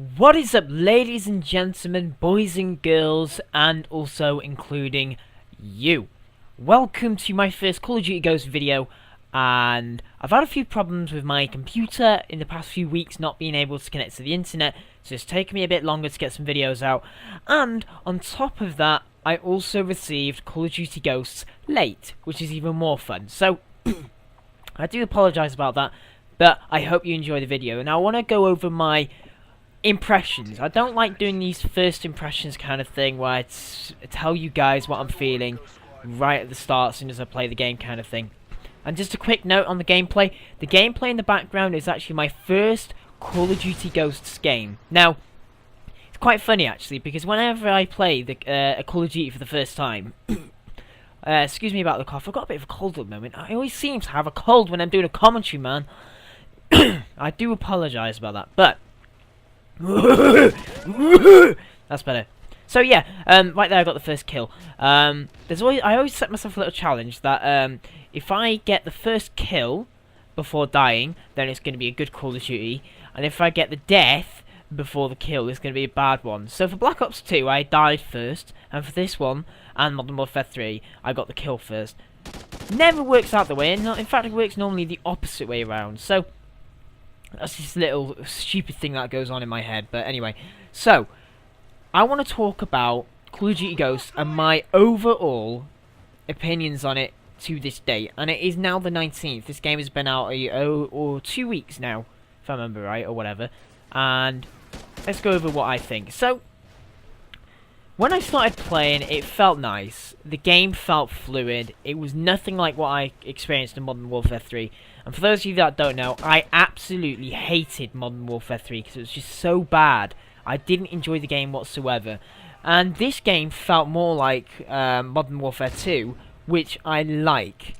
What is up, ladies and gentlemen, boys and girls, and also including you? Welcome to my first Call of Duty Ghosts video, and I've had a few problems with my computer in the past few weeks not being able to connect to the internet, so it's taken me a bit longer to get some videos out, and on top of that, I also received Call of Duty Ghosts late, which is even more fun, so I do apologise about that, but I hope you enjoy the video. Now I want to go over my impressions. I don't like doing these first impressions kind of thing where I tell you guys what I'm feeling right at the start as soon as I play the game kind of thing. And just a quick note on the gameplay. The gameplay in the background is actually my first Call of Duty Ghosts game. Now, it's quite funny actually because whenever I play a Call of Duty for the first time, excuse me about the cough, I've got a bit of a cold at the moment. I always seem to have a cold when I'm doing a commentary, man. I do apologise about that, but that's better. So yeah, right there I got the first kill. I always set myself a little challenge that if I get the first kill before dying, then it's going to be a good Call of Duty, and if I get the death before the kill, it's going to be a bad one. So for Black Ops 2, I died first, and for this one and Modern Warfare 3, I got the kill first. Never works out the way, and in fact, it works normally the opposite way around. So that's this little stupid thing that goes on in my head. But anyway, so I want to talk about Call of Duty Ghosts and my overall opinions on it to this date. And it is now the 19th. This game has been out 2 weeks now, if I remember right, or whatever. And let's go over what I think. So when I started playing, it felt nice. The game felt fluid. It was nothing like what I experienced in Modern Warfare 3. And for those of you that don't know, I absolutely hated Modern Warfare 3 because it was just so bad. I didn't enjoy the game whatsoever. And this game felt more like Modern Warfare 2, which I like.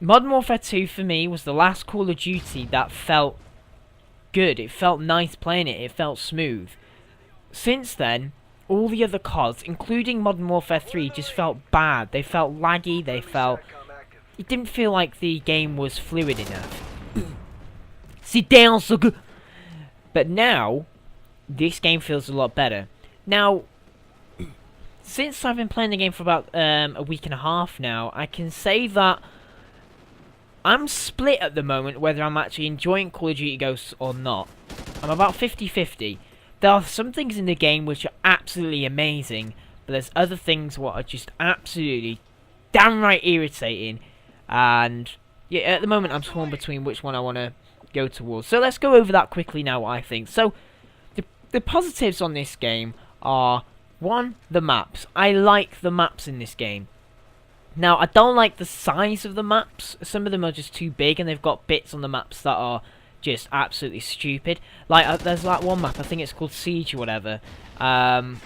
Modern Warfare 2 for me was the last Call of Duty that felt good. It felt nice playing it. It felt smooth. Since then, all the other CODs, including Modern Warfare 3, just felt bad. They felt laggy. It didn't feel like the game was fluid enough. Sit down, sucker! But now, this game feels a lot better. Now, since I've been playing the game for about a week and a half now, I can say that I'm split at the moment whether I'm actually enjoying Call of Duty Ghosts or not. I'm about 50-50. There are some things in the game which are absolutely amazing, but there's other things what are just absolutely downright irritating. And yeah, at the moment I'm torn between which one I want to go towards. So let's go over that quickly now, what I think. So the positives on this game are, one, the maps. I like the maps in this game. Now, I don't like the size of the maps. Some of them are just too big, and they've got bits on the maps that are just absolutely stupid. Like, there's like one map, I think it's called Siege or whatever. And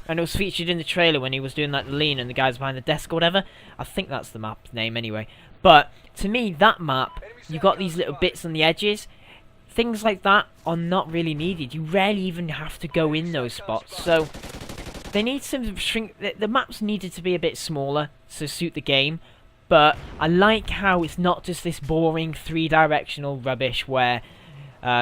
it was featured in the trailer when he was doing like the lean and the guys behind the desk or whatever. I think that's the map name anyway. But to me, that map, you got these little bits on the edges. Things like that are not really needed. You rarely even have to go in those spots. So they need some shrink. The maps needed to be a bit smaller to suit the game. But I like how it's not just this boring three-directional rubbish where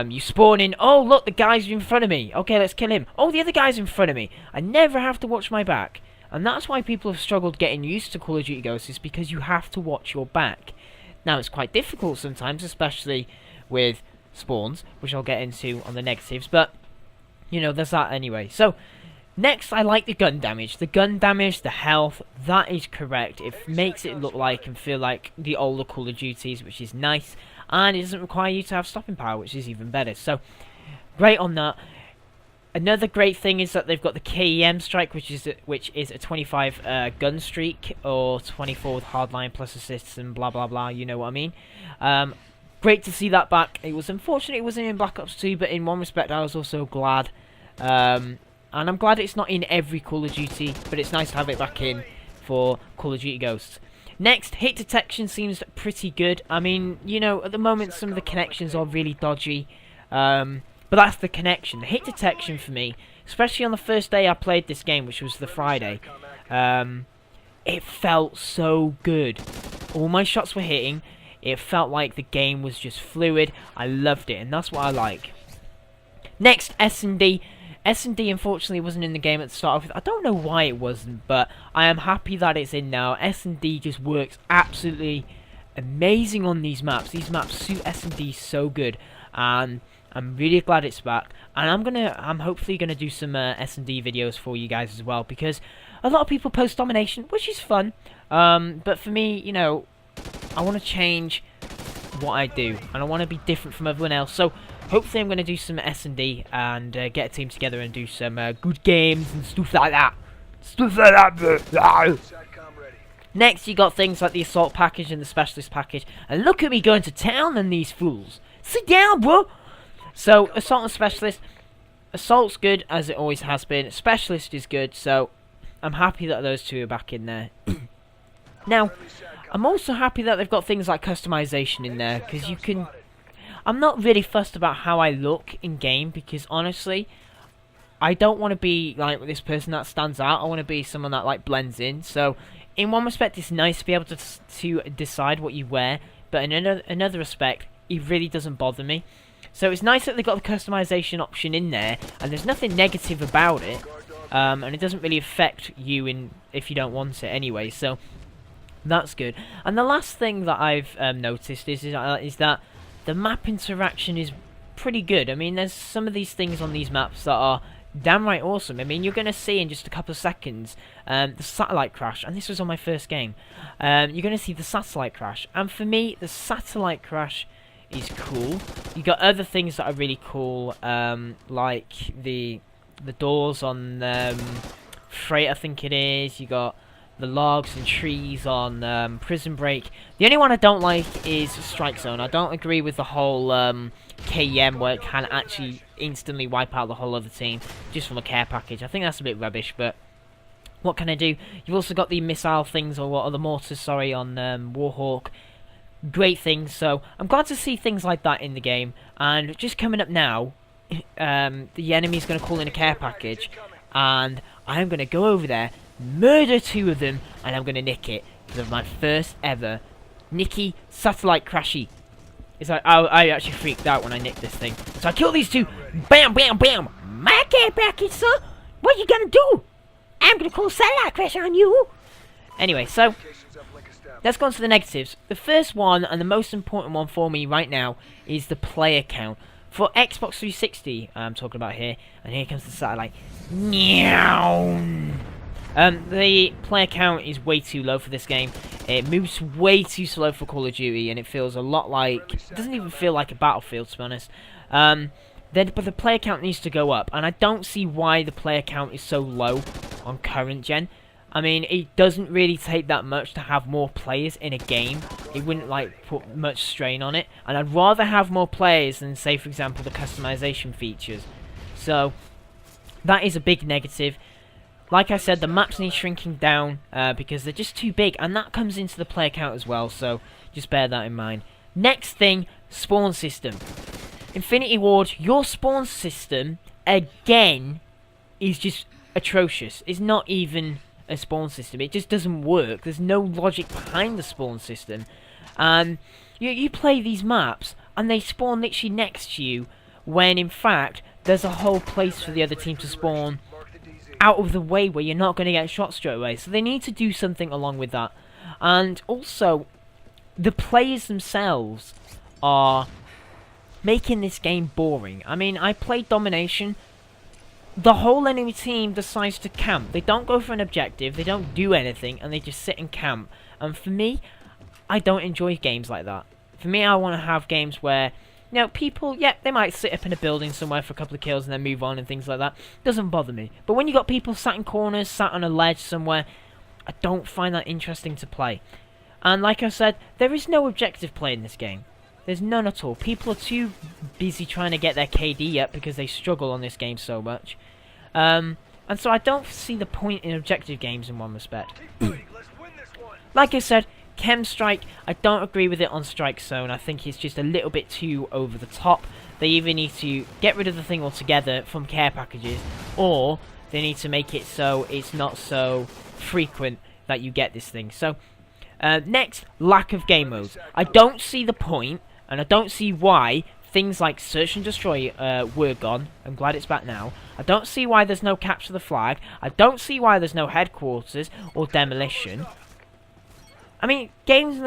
you spawn in, oh look, the guy's in front of me, okay, let's kill him. Oh, the other guy's in front of me. I never have to watch my back. And that's why people have struggled getting used to Call of Duty Ghosts, is because you have to watch your back. Now, it's quite difficult sometimes, especially with spawns, which I'll get into on the negatives, but, you know, there's that anyway. So, next, I like the gun damage. The gun damage, the health, that is correct. It makes it look like and feel like the older Call of Duties, which is nice. And it doesn't require you to have stopping power, which is even better. So, great on that. Another great thing is that they've got the K.E.M strike, which is a 25 gun streak, or 24 with hardline plus assists and blah blah blah. You know what I mean? Great to see that back. It was unfortunate it wasn't in Black Ops 2, but in one respect I was also glad. And I'm glad it's not in every Call of Duty, but it's nice to have it back in for Call of Duty Ghosts. Next, hit detection seems pretty good. I mean, you know, at the moment some of the connections are really dodgy. But that's the connection. The hit detection for me, especially on the first day I played this game, which was the Friday, it felt so good. All my shots were hitting. It felt like the game was just fluid. I loved it, and that's what I like. Next, S&D. S&D unfortunately wasn't in the game at the start of it. I don't know why it wasn't, but I am happy that it's in now. S&D just works absolutely amazing on these maps. These maps suit S&D so good, and I'm really glad it's back. And I'm hopefully gonna do some S&D videos for you guys as well, because a lot of people post domination, which is fun. But for me, you know, I want to change what I do, and I want to be different from everyone else. So hopefully I'm going to do some S&D and get a team together and do some good games and stuff like that. Next, you got things like the Assault package and the Specialist package. And look at me going to town on these fools. Sit down, bro. So, Assault and Specialist. Assault's good, as it always has been. Specialist is good, so I'm happy that those two are back in there. Now, I'm also happy that they've got things like customization in there, because you can... I'm not really fussed about how I look in game, because honestly, I don't want to be like this person that stands out. I want to be someone that like blends in. So, in one respect, it's nice to be able to decide what you wear, but in another respect, it really doesn't bother me. So it's nice that they've got the customization option in there, and there's nothing negative about it, and it doesn't really affect you if you don't want it anyway. So that's good. And the last thing that I've noticed is that the map interaction is pretty good. I mean, there's some of these things on these maps that are damn right awesome. I mean, you're going to see in just a couple of seconds the satellite crash, and this was on my first game. You're going to see the satellite crash, and for me, the satellite crash is cool. You got other things that are really cool, like the doors on Frieght, I think it is. You got the logs and trees on Prison Break. The only one I don't like is Strikezone. I don't agree with the whole K.E.M. where it can actually instantly wipe out the whole other team just from a care package. I think that's a bit rubbish, but what can I do? You've also got the missile things, or the mortars, sorry, on Warhawk. Great things, so I'm glad to see things like that in the game. And just coming up now, the enemy's going to call in a care package, and I'm going to go over there, murder two of them, and I'm going to nick it. Because of my first ever Nicky Satellite Crashy. It's like, I actually freaked out when I nicked this thing. So I kill these two, bam, bam, bam. My care package, sir. What you gonna do? I'm gonna call Satellite Crash on you. Anyway, so let's go on to the negatives. The first one, and the most important one for me right now, is the player count. For Xbox 360, I'm talking about here, and here comes the satellite. Meow. The player count is way too low for this game. It moves way too slow for Call of Duty, and it feels a lot like... It doesn't even feel like a Battlefield, to be honest. But the player count needs to go up, and I don't see why the player count is so low on current gen. I mean, it doesn't really take that much to have more players in a game. It wouldn't, like, put much strain on it. And I'd rather have more players than, say, for example, the customization features. So, that is a big negative. Like I said, the maps need shrinking down because they're just too big. And that comes into the player count as well, so just bear that in mind. Next thing, spawn system. Infinity Ward, your spawn system, again, is just atrocious. It's not even a spawn system. It just doesn't work. There's no logic behind the spawn system. You play these maps and they spawn literally next to you, when in fact there's a whole place for the other team to spawn out of the way where you're not going to get shot straight away. So they need to do something along with that. And also, the players themselves are making this game boring. I mean, I played Domination. The whole enemy team decides to camp. They don't go for an objective, they don't do anything, and they just sit and camp. And for me, I don't enjoy games like that. For me, I want to have games where, you know, people, yeah, they might sit up in a building somewhere for a couple of kills and then move on and things like that. Doesn't bother me. But when you got people sat in corners, sat on a ledge somewhere, I don't find that interesting to play. And like I said, there is no objective play in this game. There's none at all. People are too busy trying to get their KD up because they struggle on this game so much. And so I don't see the point in objective games in one respect. Like I said, Chem Strike, I don't agree with it on Strikezone. I think it's just a little bit too over the top. They either need to get rid of the thing altogether from care packages, or they need to make it so it's not so frequent that you get this thing. So, next, lack of game modes. I don't see the point, and I don't see why things like Search and Destroy were gone. I'm glad it's back now. I don't see why there's no Capture the Flag. I don't see why there's no Headquarters or Demolition. I mean, game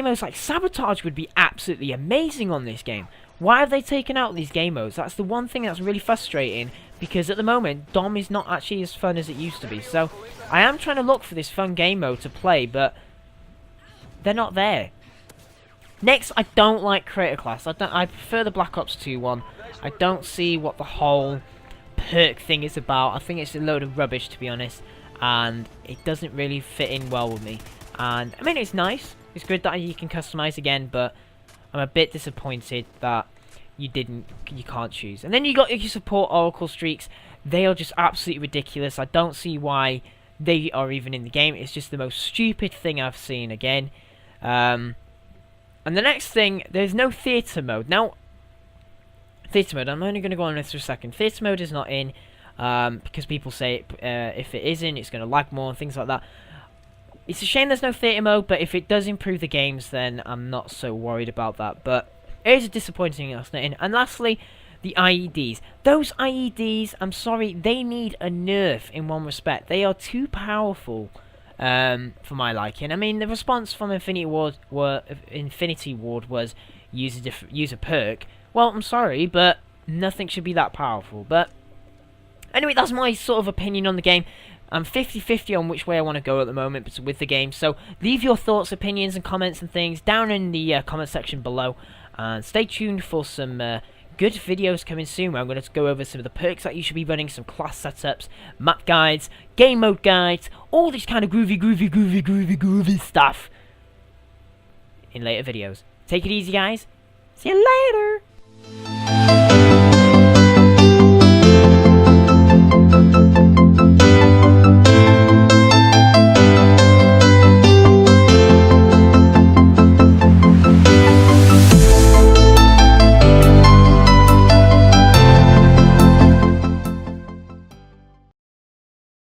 modes like Sabotage would be absolutely amazing on this game. Why have they taken out these game modes? That's the one thing that's really frustrating, because at the moment, Dom is not actually as fun as it used to be. So, I am trying to look for this fun game mode to play, but they're not there. Next, I don't like Creator Class. I prefer the Black Ops 2 one. I don't see what the whole perk thing is about. I think it's a load of rubbish, to be honest, and it doesn't really fit in well with me. And I mean, it's nice. It's good that you can customize again, but I'm a bit disappointed that you can't choose. And then you got your support Oracle streaks. They are just absolutely ridiculous. I don't see why they are even in the game. It's just the most stupid thing I've seen again. And the next thing, there's no theatre mode. Now, theatre mode, I'm only going to go on this for a second. Theatre mode is not in, because people say if it isn't, it's going to lag more and things like that. It's a shame there's no theatre mode, but if it does improve the games, then I'm not so worried about that. But it is disappointing that's not in. And lastly, the IEDs. Those IEDs, I'm sorry, they need a nerf in one respect. They are too powerful for my liking. I mean, the response from Infinity Ward was use a perk. Well, I'm sorry, but nothing should be that powerful. But anyway, that's my sort of opinion on the game. I'm 50-50 on which way I want to go at the moment with the game. So leave your thoughts, opinions, and comments and things down in the comment section below. And stay tuned for some good videos coming soon, where I'm going to go over some of the perks that you should be running, some class setups, map guides, game mode guides, all this kind of groovy stuff in later videos. Take it easy, guys. See you later.